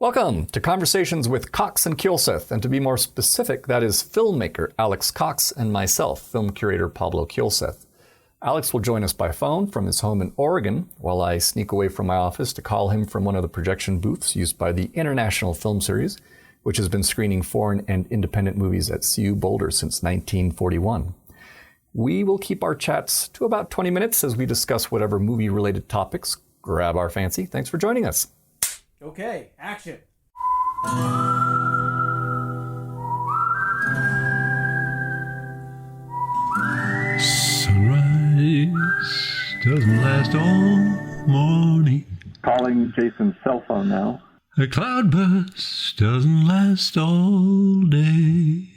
Welcome to Conversations with Cox and and to be more specific, that is filmmaker Alex Cox and myself, film curator Pablo Kielseth. Alex will join us by phone from his home in Oregon, while I sneak away from my office to call him from one of the projection booths used by the International Film Series, which has been screening foreign and independent movies at CU Boulder since 1941. We will keep our chats to about 20 minutes as we discuss whatever movie-related topics grab our fancy. Thanks for joining us. Okay, action. Sunrise doesn't last all morning. Calling Jason's cell phone now. A cloudburst doesn't last all day.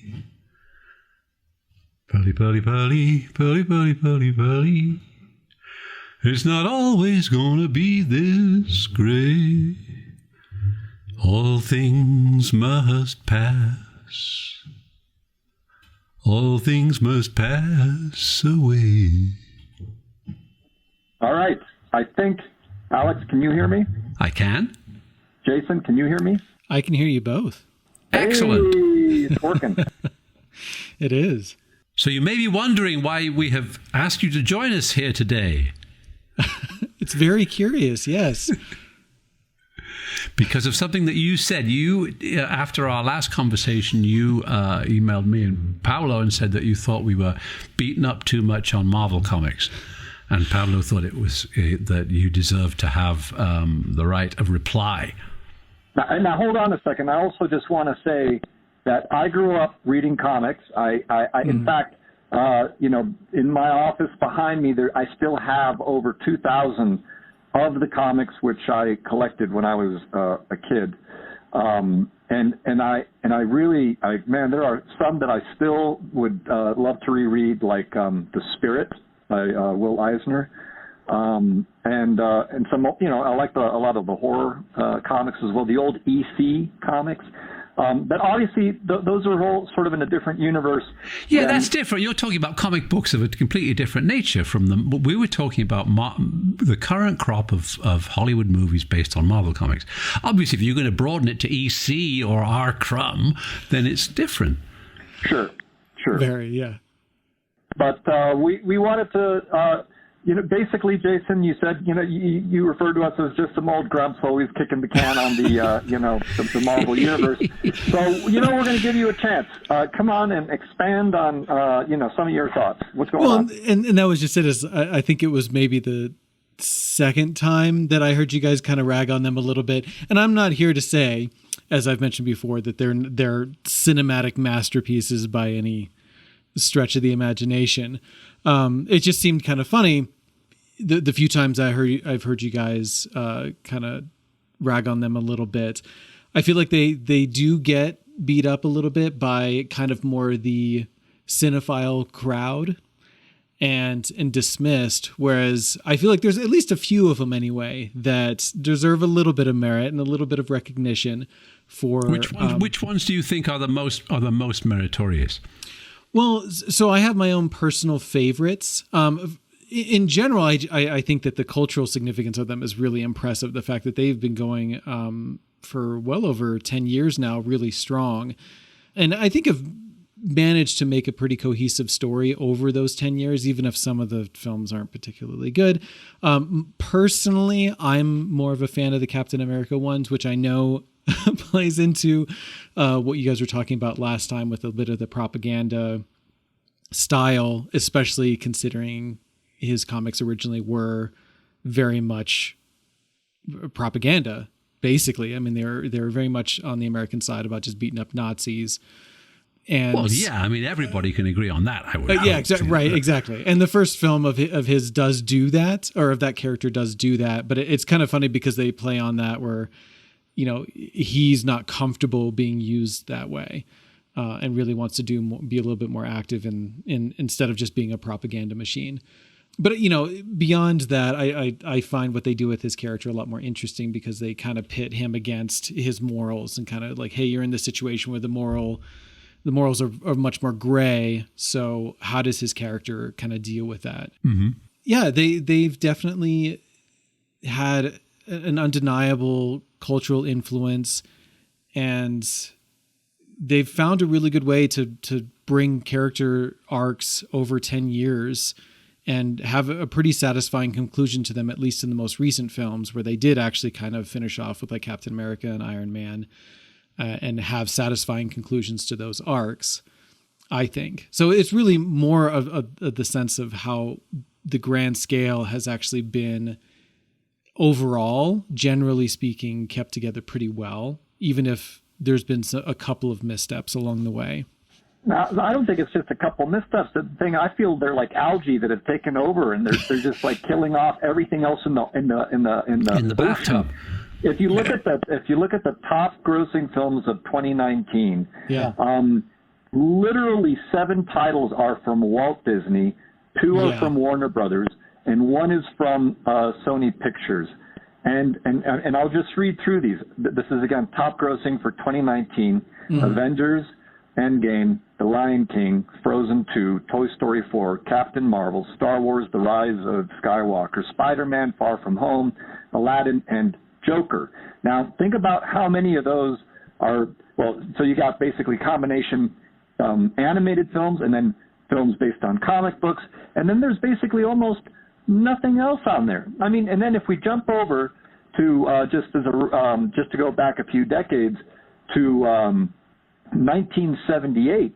Purly, purly, purly, purly, purly, purly, purly. It's not always gonna be this gray. All things must pass. All things must pass away. All right. I think, Alex, can you hear me? I can. Jason, can you hear me? I can hear you both. Excellent. Hey, it's working. It is. So you may be wondering why we have asked you to join us here today. It's very curious, yes. Because of something that you said. You, after our last conversation, you emailed me and Paolo and said that you thought we were beaten up too much on Marvel Comics. And Pablo thought it was that you deserved to have the right of reply. Now, hold on a second. I also just want to say that I grew up reading comics. In fact, in my office behind me, I still have over 2,000 of the comics which I collected when I was a kid. And I really, there are some that I still would love to reread, like The Spirit by Will Eisner, and some, I like a lot of the horror comics as well, the old EC comics. But obviously, those are all sort of in a different universe. Yeah, that's different. You're talking about comic books of a completely different nature from them. We were talking about the current crop of Hollywood movies based on Marvel Comics. Obviously, if you're going to broaden it to EC or R. Crumb, then it's different. Sure. Very, yeah. But we wanted to, basically, Jason, you said, you referred to us as just some old grumps always kicking the can on the Marvel universe. So, we're going to give you a chance. Come on and expand on, some of your thoughts. What's going on? And that was just it. I think it was maybe the second time that I heard you guys kind of rag on them a little bit. And I'm not here to say, as I've mentioned before, that they're cinematic masterpieces by any stretch of the imagination. It just seemed kind of funny the few times I've heard you guys kind of rag on them a little bit. I feel like they do get beat up a little bit by kind of more the cinephile crowd and dismissed, whereas I feel like there's at least a few of them anyway that deserve a little bit of merit and a little bit of recognition for which ones do you think are the most meritorious? Well, so I have my own personal favorites. In general, I think that the cultural significance of them is really impressive. The fact that they've been going for well over 10 years now, really strong. And I think have managed to make a pretty cohesive story over those 10 years, even if some of the films aren't particularly good. Personally, I'm more of a fan of the Captain America ones, which I know plays into what you guys were talking about last time with a bit of the propaganda style, especially considering his comics originally were very much propaganda, basically. I mean, they're very much on the American side about just beating up Nazis. And well, yeah, I mean, everybody can agree on that. Exactly. And the first film of his does do that, or of that character does do that. But it's kind of funny because they play on that where, he's not comfortable being used that way, and really wants to be a little bit more active in instead of just being a propaganda machine. But, beyond that, I find what they do with his character a lot more interesting because they kind of pit him against his morals and kind of like, hey, you're in this situation where the morals are much more gray. So how does his character kind of deal with that? Mm-hmm. Yeah, they've definitely had an undeniable cultural influence, and they've found a really good way to bring character arcs over 10 years and have a pretty satisfying conclusion to them, at least in the most recent films, where they did actually kind of finish off with like Captain America and Iron Man, and have satisfying conclusions to those arcs, I think. So it's really more of the sense of how the grand scale has actually been overall, generally speaking, kept together pretty well, even if there's been a couple of missteps along the way. Now, I don't think it's just a couple missteps. The thing, I feel they're like algae that have taken over, and they're just like killing off everything else in the bathtub. If you look at the top grossing films of 2019, literally 7 titles are from Walt Disney, 2 are from Warner Brothers, and 1 is from Sony Pictures. And I'll just read through these. This is, again, top grossing for 2019, Avengers, Endgame, The Lion King, Frozen 2, Toy Story 4, Captain Marvel, Star Wars, The Rise of Skywalker, Spider-Man, Far From Home, Aladdin, and Joker. Now, think about how many of those are, well, so you got basically combination animated films and then films based on comic books, and then there's basically almost nothing else on there. I mean, and then if we jump over to just to go back a few decades to 1978,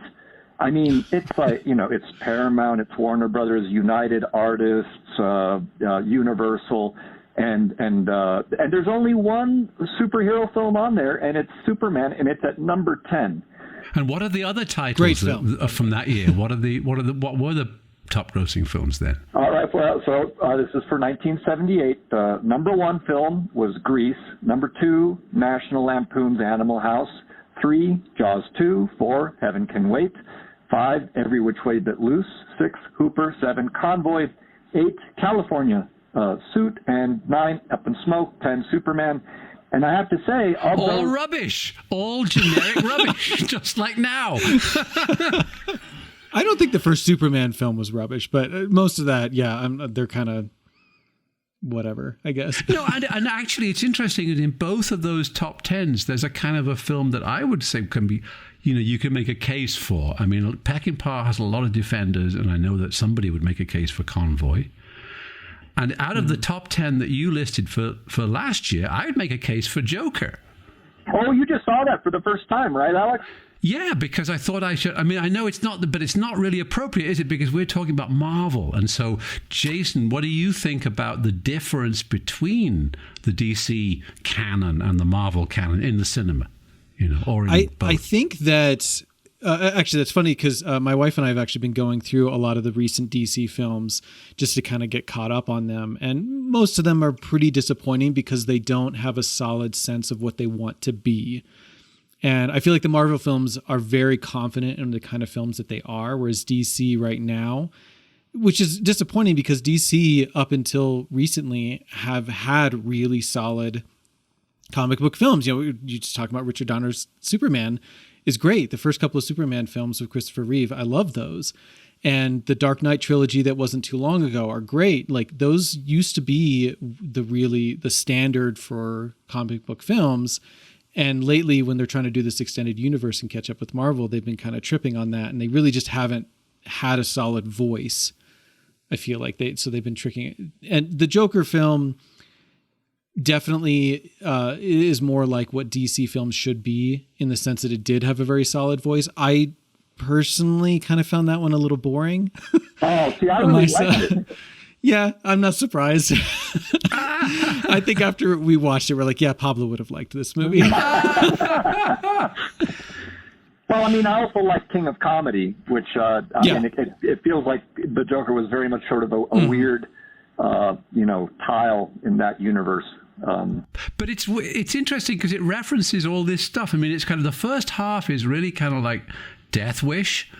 I mean, it's like, it's Paramount, it's Warner Brothers, United Artists, Universal, and there's only one superhero film on there, and it's Superman, and it's at number 10. And what are the other titles from that year? What were the top grossing films then? All right, well, so this is for 1978. Number 1 film was Grease. Number 2, National Lampoon's Animal House. 3, Jaws 2. 4, Heaven Can Wait. 5, Every Which Way But Loose. 6, Hooper. 7, Convoy. 8, California Suit. And 9, Up in Smoke. 10, Superman. And I have to say, all rubbish, all generic rubbish, just like now. I don't think the first Superman film was rubbish, but most of that, they're kind of whatever, I guess. No, and actually, it's interesting that in both of those top 10s, there's a kind of a film that I would say can be, you can make a case for. I mean, Peckinpah has a lot of defenders, and I know that somebody would make a case for Convoy. And out of the top 10 that you listed for last year, I would make a case for Joker. Oh, you just saw that for the first time, right, Alex? Yeah, because I thought I should. I mean, I know it's not, but it's not really appropriate, is it? Because we're talking about Marvel. And so, Jason, what do you think about the difference between the DC canon and the Marvel canon in the cinema? Or in both? I think that... actually, that's funny because my wife and I have actually been going through a lot of the recent DC films just to kind of get caught up on them. And most of them are pretty disappointing because they don't have a solid sense of what they want to be. And I feel like the Marvel films are very confident in the kind of films that they are, whereas DC right now, which is disappointing because DC up until recently have had really solid comic book films. You just talk about Richard Donner's Superman is great. The first couple of Superman films with Christopher Reeve, I love those. And the Dark Knight trilogy that wasn't too long ago are great. Like those used to be the standard for comic book films. And lately when they're trying to do this extended universe and catch up with Marvel, they've been kind of tripping on that. And they really just haven't had a solid voice. I feel like they've been tricking it. And the Joker film definitely is more like what DC films should be in the sense that it did have a very solid voice. I personally kind of found that one a little boring. Oh, see, I really liked it. Yeah, I'm not surprised. I think after we watched it, we're like, yeah, Pablo would have liked this movie. Well, I mean, I also like King of Comedy, which mean, it feels like the Joker was very much sort of a weird, tile in that universe. But it's interesting because it references all this stuff. I mean, it's kind of the first half is really kind of like Death Wish,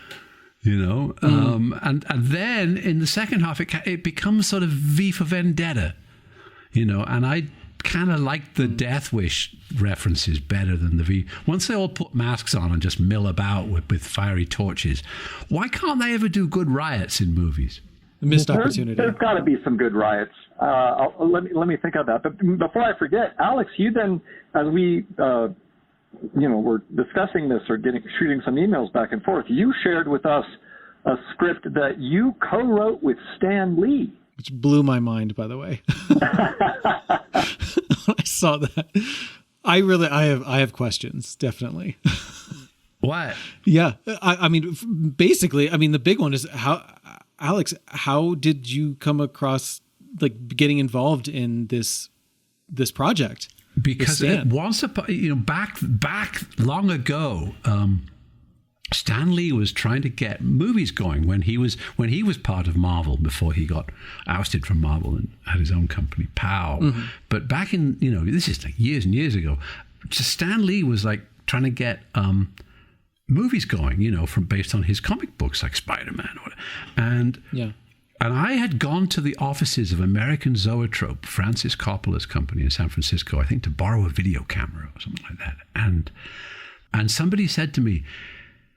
and then in the second half it becomes sort of V for Vendetta, and I kind of like the Death Wish references better than the V. Once they all put masks on and just mill about with fiery torches, why can't they ever do good riots in movies? missed opportunity. There's got to be some good riots. Let me think of that. But before I forget, Alex, you then, as we were discussing this or shooting some emails back and forth, you shared with us a script that you co-wrote with Stan Lee. Which blew my mind, by the way. I saw that. I have questions, definitely. What? Yeah. I mean, basically, the big one is Alex, how did you come across getting involved in this project? Because back long ago, Stan Lee was trying to get movies going when he was part of Marvel before he got ousted from Marvel and had his own company, POW. Mm-hmm. But back in this is years and years ago, Stan Lee was trying to get movies going, based on his comic books like Spider-Man and I had gone to the offices of American Zoetrope, Francis Coppola's company in San Francisco, I think, to borrow a video camera or something like that. And somebody said to me,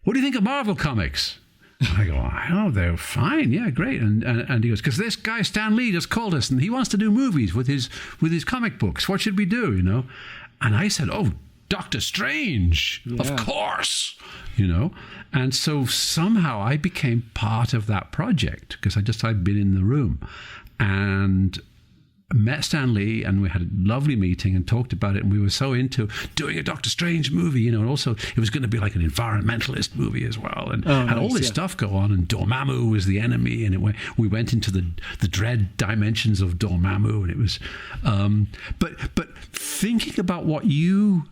"What do you think of Marvel comics?" I go, "I don't know, they're fine. Yeah, great." And he goes, "Because this guy Stan Lee just called us and he wants to do movies with his comic books. What should we do, And I said, "Oh, Doctor Strange, of course." And so somehow I became part of that project because I'd been in the room and met Stan Lee, and we had a lovely meeting and talked about it, and we were so into doing a Doctor Strange movie, and also it was going to be like an environmentalist movie as well, and had all this stuff go on, and Dormammu was the enemy, and we went into the dread dimensions of Dormammu, and it was but thinking about what you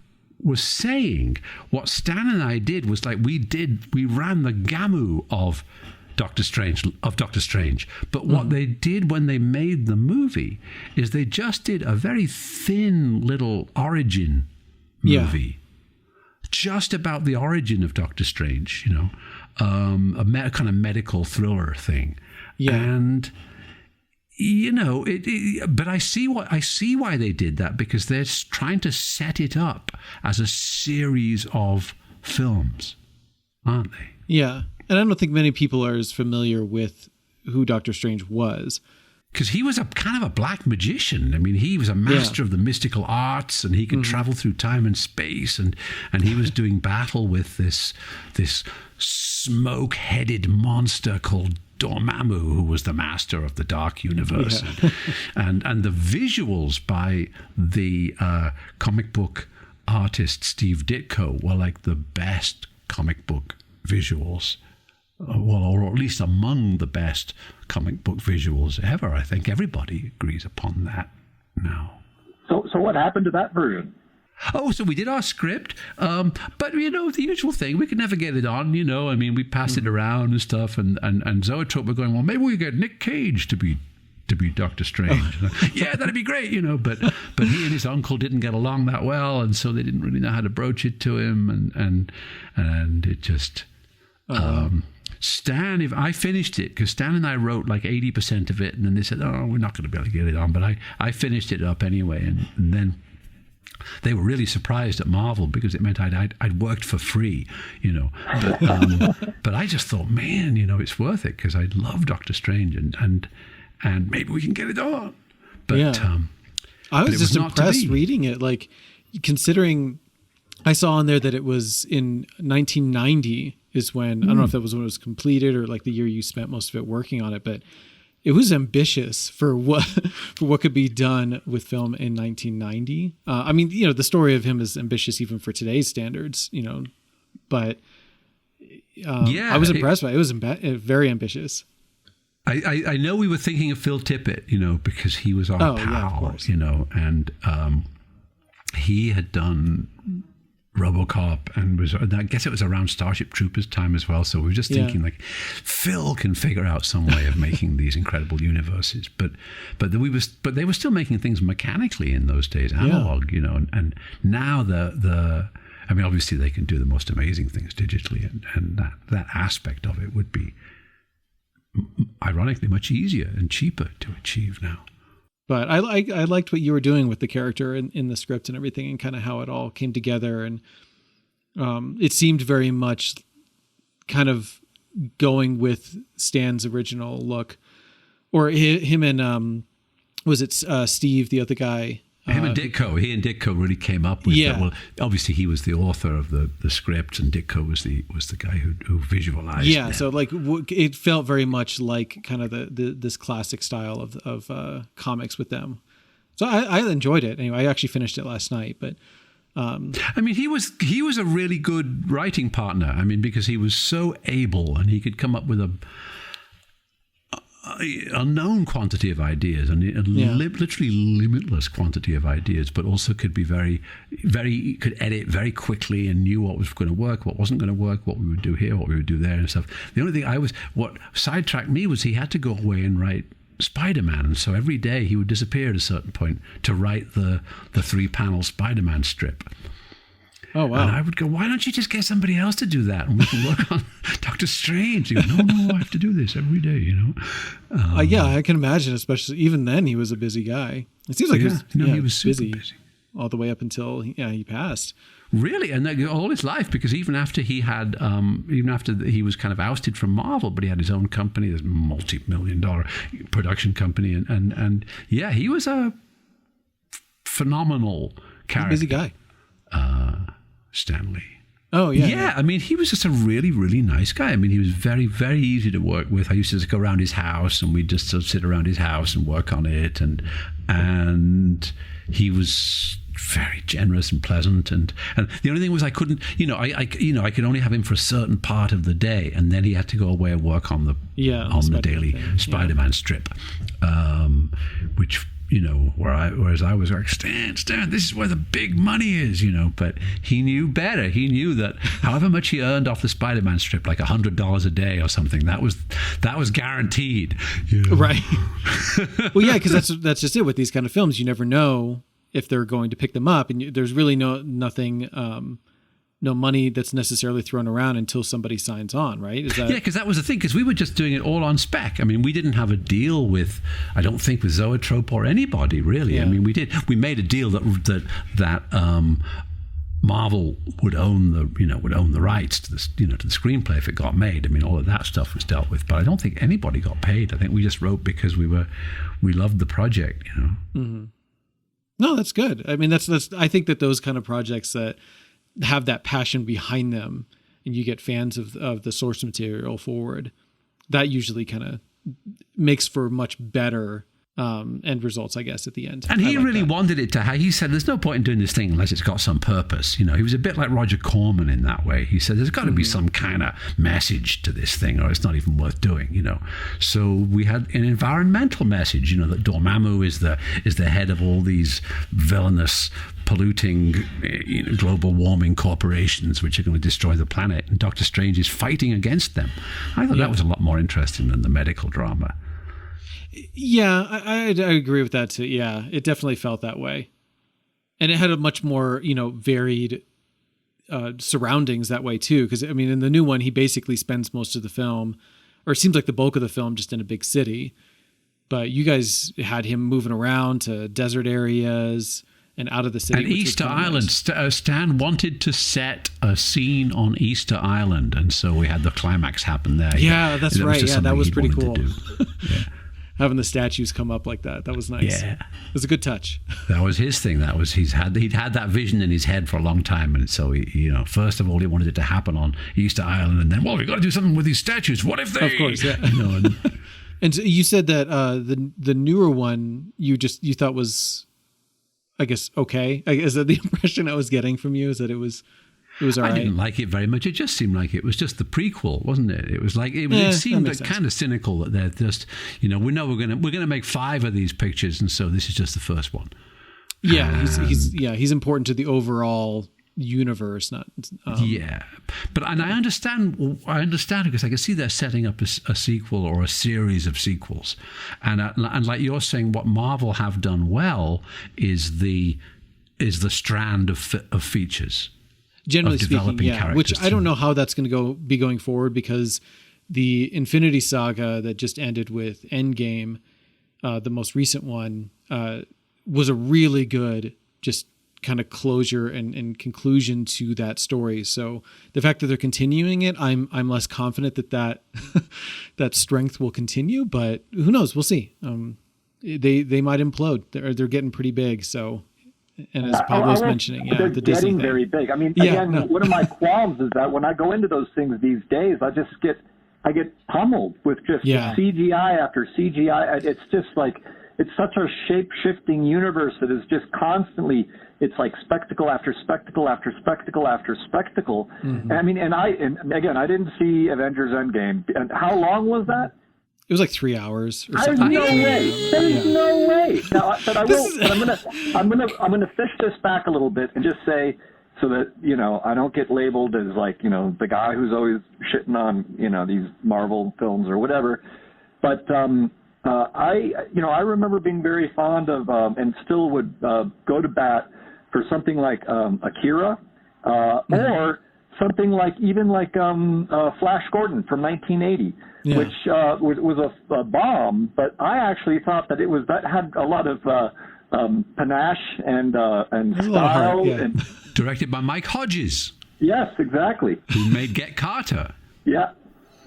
was saying, what Stan and I did was we ran the gamut of Doctor Strange. But what they did when they made the movie is they just did a very thin little origin movie, just about the origin of Doctor Strange, a kind of medical thriller thing. Yeah. And but I see why they did that, because they're trying to set it up as a series of films, aren't they? Yeah. And I don't think many people are as familiar with who Doctor Strange was. Because he was a kind of a black magician. He was a master of the mystical arts, and he could travel through time and space, and he was doing battle with this smoke-headed monster called Dormammu, who was the master of the dark universe. Yeah. and the visuals by the comic book artist Steve Ditko were the best comic book visuals, or at least among the best comic book visuals ever. I think everybody agrees upon that now. So what happened to that version? Oh, so we did our script, but the usual thing, we could never get it on, we passed it around and stuff, and Zoetrope were going, well, maybe we get Nick Cage to be Doctor Strange. Yeah, that'd be great, but he and his uncle didn't get along that well, and so they didn't really know how to broach it to him, and it just Stan, if I finished it, because Stan and I wrote 80% of it, and then they said, oh, we're not going to be able to get it on, but I finished it up anyway, and then they were really surprised at Marvel, because it meant I'd worked for free, but I just thought, man, it's worth it, because I love Doctor Strange, and maybe we can get it on. But I was just impressed reading it, considering I saw on there that it was in 1990 is when, I don't know if that was when it was completed or the year you spent most of it working on it, but it was ambitious for what could be done with film in 1990. The story of him is ambitious even for today's standards, but I was impressed by it. It was very ambitious. I know we were thinking of Phil Tippett, because he was our pal, and he had done RoboCop, and I guess it was around Starship Troopers time as well. So we were just thinking Phil can figure out some way of making these incredible universes. But they were still making things mechanically in those days, analog, and now obviously they can do the most amazing things digitally, and that aspect of it would be ironically much easier and cheaper to achieve now. But I liked what you were doing with the character in the script and everything, and kind of how it all came together. And it seemed very much kind of going with Stan's original look. or him and was it Steve, the other guy? Him and Ditko. He and Ditko really came up with that. Well, obviously he was the author of the script, and Ditko was the guy who visualized. Yeah, them. so like it felt very much like kind of this classic style of comics with them. So I enjoyed it. Anyway, I actually finished it last night, but. I mean, he was a really good writing partner. I mean, because he was so able, and he could come up with a unknown quantity of ideas, and literally limitless quantity of ideas, but also could be very could edit very quickly and knew what was going to work, what wasn't going to work, what we would do here, what we would do there, and stuff. The only thing what sidetracked me was he had to go away and write Spider-Man, and so every day he would disappear at a certain point to write the 3-panel Spider-Man strip. Oh, wow. And I would go, why don't you just get somebody else to do that, and we can work on Doctor Strange? He goes, no, I have to do this every day, you know. Yeah, I can imagine, especially even then he was a busy guy. It seems like he was super busy all the way up until he passed. Really, and all his life, because even after he was kind of ousted from Marvel, but he had his own company, this multi-million-dollar production company, and he was a phenomenal character. Busy guy. Stanley. Oh, yeah. I mean, he was just a really, really nice guy. I mean, he was very, very easy to work with. I used to just go around his house, and we'd just sort of sit around his house and work on it. And he was very generous and pleasant. And the only thing was I couldn't, I could only have him for a certain part of the day, and then he had to go away and work on the daily Spider-Man strip, which. Whereas I was like, Stan, this is where the big money is, but he knew better. He knew that however much he earned off the Spider-Man strip, like $100 a day or something, that was guaranteed. Right. Well, yeah, because that's just it with these kind of films. You never know if they're going to pick them up, and there's really nothing, no money that's necessarily thrown around until somebody signs on, right? Because that was the thing, because we were just doing it all on spec. I mean, we didn't have a deal with, I don't think, with Zoetrope or anybody, really. Yeah. I mean, we made a deal that Marvel would own the rights to the screenplay if it got made. I mean, all of that stuff was dealt with, but I don't think anybody got paid. I think we just wrote because we loved the project, Mm-hmm. No, that's good. I mean, that's I think that those kind of projects that have that passion behind them, and you get fans of the source material forward, that usually kind of makes for much better end results, I guess, at the end. And he really wanted it to. He said, "There's no point in doing this thing unless it's got some purpose." He was a bit like Roger Corman in that way. He said, "There's got to be some kind of message to this thing, or it's not even worth doing." So we had an environmental message. That Dormammu is the head of all these villainous, polluting, global warming corporations which are going to destroy the planet, and Doctor Strange is fighting against them. I thought that was a lot more interesting than the medical drama. Yeah, I agree with that too. Yeah, it definitely felt that way. And it had a much more, varied surroundings that way too. Because, I mean, in the new one, he basically spends most of the film, or it seems like the bulk of the film, just in a big city. But you guys had him moving around to desert areas and out of the city. And Easter Island. Stan wanted to set a scene on Easter Island, and so we had the climax happen there. Yeah, that's right. Yeah, that was pretty cool. Yeah. Having the statues come up like that was nice. Yeah, it was a good touch. That was his thing. He'd had that vision in his head for a long time, and so he, first of all, he wanted it to happen on Easter Island, and then, we've got to do something with these statues. What if they? Of course, yeah. And so you said that the newer one you thought was, I guess, okay. Is that the impression I was getting from you? Is that it was all right? I didn't like it very much. It just seemed like it was just the prequel, wasn't it? It was like it seemed kind of cynical that they're just, we know we're gonna make 5 of these pictures, and so this is just the first one. Yeah, he's important to the overall universe, not but I understand because I can see they're setting up a sequel or a series of sequels, and like you're saying, what Marvel have done well is the strand of features. Generally speaking, which I don't know how that's going to be going forward, because the Infinity Saga that just ended with Endgame, the most recent one, was a really good just kind of closure and conclusion to that story. So the fact that they're continuing it, I'm less confident that that strength will continue, but who knows? We'll see. They might implode. They're getting pretty big. So, and as Pablo's mentioning, they're the Disney getting thing. very big. I mean, again, one of my qualms is that when I go into those things these days, I get pummeled with just CGI after CGI. It's just like, it's such a shape-shifting universe that is just constantly, it's like spectacle after spectacle after spectacle after spectacle. Mm-hmm. I mean, and again, I didn't see Avengers Endgame. And how long was that? It was like 3 hours or something. something. No way. There's no way. Now, but I will. But I'm gonna fish this back a little bit and just say, so that I don't get labeled as like the guy who's always shitting on these Marvel films or whatever. But I remember being very fond of and still would go to bat for something like Akira or something like Flash Gordon from 1980. Yeah. Which was a bomb, but I actually thought that that had a lot of panache and style. And directed by Mike Hodges. Yes, exactly. Who made Get Carter. Yeah.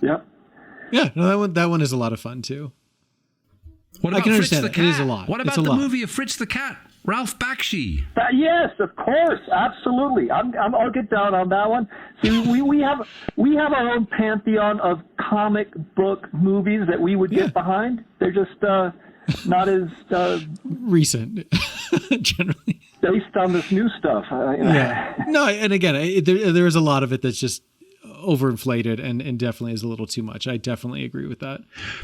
No, that one is a lot of fun too. What about I can Fritz understand the it. Cat? It is a lot. What about the movie of Fritz the Cat? Ralph Bakshi. Yes, of course, absolutely. I'll get down on that one. See, we have our own pantheon of comic book movies that we would get behind. They're just not as recent, generally based on this new stuff. No, and again, there is a lot of it that's just overinflated and definitely is a little too much. I definitely agree with that.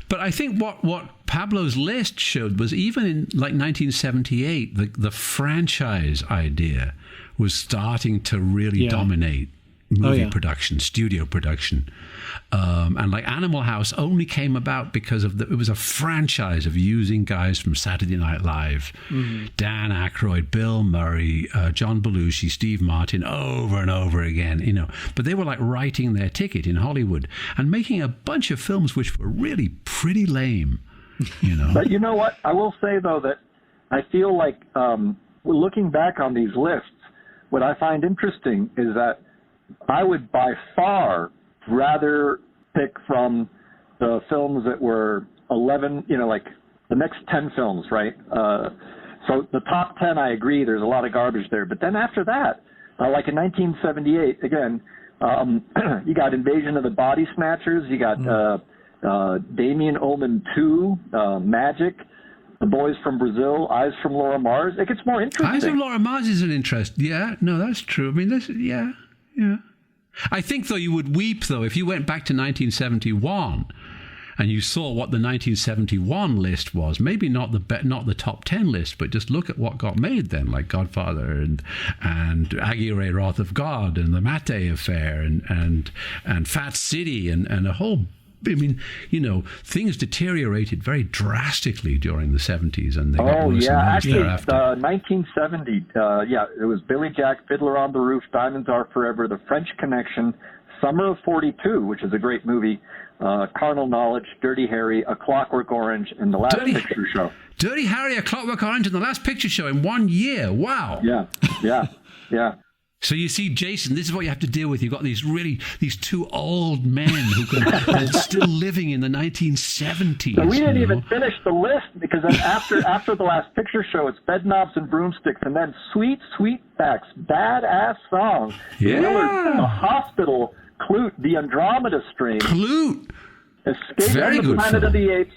But I think what Pablo's list showed was even in like 1978, the franchise idea was starting to really dominate movie production, studio production. And like Animal House only came about because it was a franchise of using guys from Saturday Night Live, Dan Aykroyd, Bill Murray, John Belushi, Steve Martin, over and over again, but they were like writing their ticket in Hollywood and making a bunch of films which were really pretty lame, But you know what? I will say though that I feel like looking back on these lists, what I find interesting is that I would by far rather pick from the films that were 11, like the next 10 films, right? So the top 10, I agree, there's a lot of garbage there. But then after that, like in 1978, again, you got Invasion of the Body Snatchers, you got Damien Omen 2, Magic, The Boys from Brazil, Eyes from Laura Mars. It gets more interesting. Eyes of Laura Mars is an interest. Yeah, no, that's true. I mean, yeah. I think, though, you would weep, though, if you went back to 1971 and you saw what the 1971 list was. Maybe not the top 10 list, but just look at what got made then, like Godfather and Aguirre, Wrath of God, and The Maté Affair, and Fat City, and a whole. I mean, things deteriorated very drastically during the 70s, and they got worse and worse thereafter. 1970, it was Billy Jack, Fiddler on the Roof, Diamonds Are Forever, The French Connection, Summer of 42, which is a great movie, Carnal Knowledge, Dirty Harry, A Clockwork Orange, and The Last Picture Show. Dirty Harry, A Clockwork Orange, and The Last Picture Show in 1 year. Wow. Yeah. So you see, Jason, this is what you have to deal with. You've got these two old men who are still living in the 1970s. So we didn't even finish the list, because then after The Last Picture Show, it's Bedknobs and Broomsticks, and then Sweet Sweetback's badass song. Yeah. Willard, The Hospital, Clute, The Andromeda Strain. Clute. Escape from the Planet of the Apes,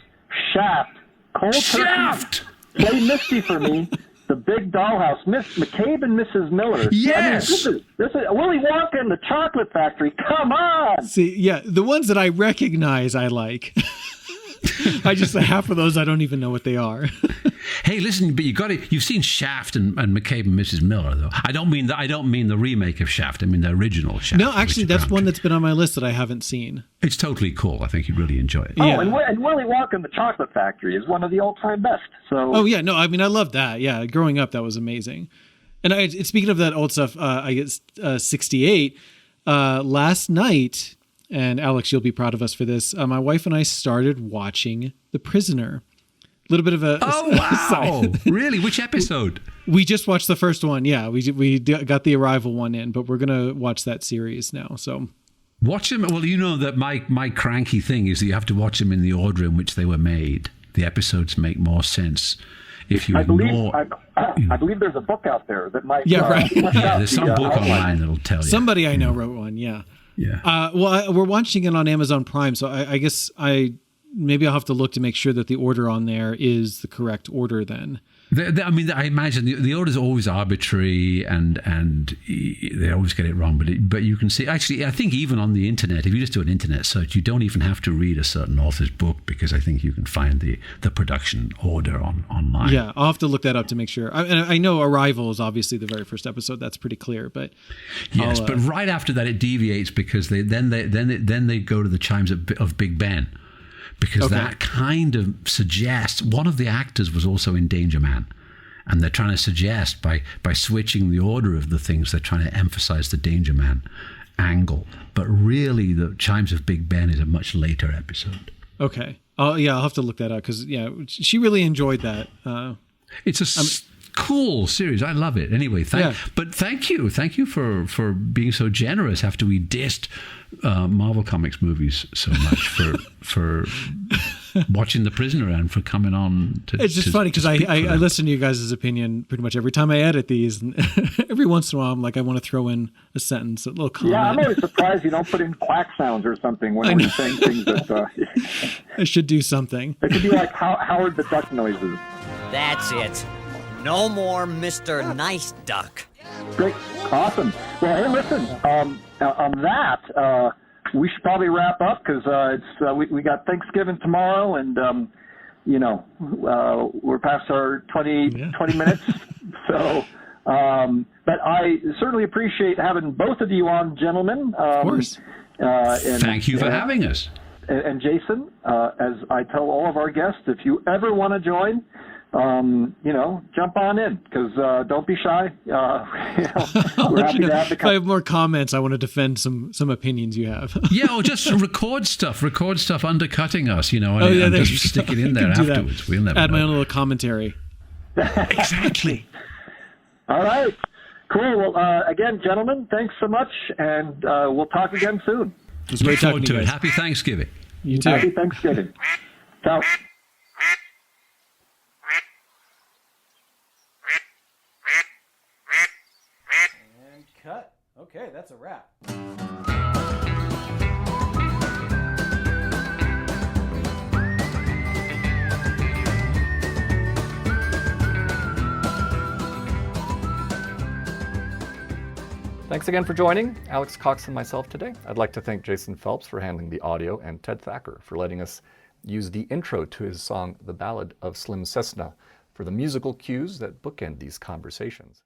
Shaft, Cold Shaft. Turkey, Play Misty for Me, The Big Dollhouse, Miss McCabe and Mrs. Miller. Yes. I mean, this is Willy Wonka and the Chocolate Factory. Come on. See, the ones that I recognize, I like. I just half of those I don't even know what they are. Hey, listen, but you've seen Shaft and McCabe and Mrs. Miller, though. I don't mean the remake of Shaft. I mean the original Shaft. No, actually, that's one that's been on my list that I haven't seen. It's totally cool. I think you'd really enjoy it. Oh, yeah. and Willy Wonka and the Chocolate Factory is one of the all-time best. So. Oh yeah, no, I mean I love that. Yeah, growing up that was amazing. And speaking of that old stuff, I guess 68 last night. And Alex, you'll be proud of us for this. My wife and I started watching The Prisoner, little bit of a Oh, wow. Really? Which episode? We just watched the first one. Yeah, we got the Arrival one in, but we're gonna watch that series now. So watch them. Well, you know that my cranky thing is that you have to watch them in the order in which they were made. The episodes make more sense if you ignore. I believe there's a book out there that might. Yeah, right. Yeah, there's some book online that'll tell you. Somebody I know wrote one. Yeah. Yeah. We're watching it on Amazon Prime, so I guess maybe I'll have to look to make sure that the order on there is the correct order then. I imagine the order is always arbitrary and they always get it wrong. But you can see, actually, I think even on the internet, if you just do an internet search, you don't even have to read a certain author's book, because I think you can find the production order online. Yeah, I'll have to look that up to make sure. I know Arrival is obviously the very first episode. That's pretty clear. But yes, but right after that it deviates, because they go to the chimes of Big Ben. Because that kind of suggests one of the actors was also in Danger Man, and they're trying to suggest by switching the order of the things, they're trying to emphasize the Danger Man angle. But really, the Chimes of Big Ben is a much later episode. Okay. I'll have to look that up, because she really enjoyed that. It's a cool series. I love it. Anyway, thank you for being so generous after we dissed Marvel Comics movies so much for watching The Prisoner and for coming on to. It's just funny because I listen to you guys' opinion pretty much every time I edit these, and every once in a while I'm like, I want to throw in a sentence, a little comment. Yeah, I'm always surprised you don't put in quack sounds or something when you're saying things that. I should do something. It could be like Howard the Duck noises. That's it. No more Mr. Nice Duck. Great. Awesome. Well, hey, listen, on that, we should probably wrap up, because we got Thanksgiving tomorrow, and, we're past our 20 minutes. So, but I certainly appreciate having both of you on, gentlemen. Of course. Thank you for having us. And Jason, as I tell all of our guests, if you ever want to join, jump on in, because don't be shy. We're happy to have the. If I have more comments, I want to defend some opinions you have. Yeah, or just record stuff undercutting us, and just stick it in there afterwards. We'll never add know. my own little commentary. Exactly. All right. Cool. Well, again, gentlemen, thanks so much, and we'll talk again soon. It was great talking to you guys. Happy Thanksgiving. You too. Happy Thanksgiving. Ciao. Cut. Okay, that's a wrap. Thanks again for joining Alex, Cox, and myself today. I'd like to thank Jason Phelps for handling the audio, and Ted Thacker for letting us use the intro to his song, The Ballad of Slim Cessna, for the musical cues that bookend these conversations.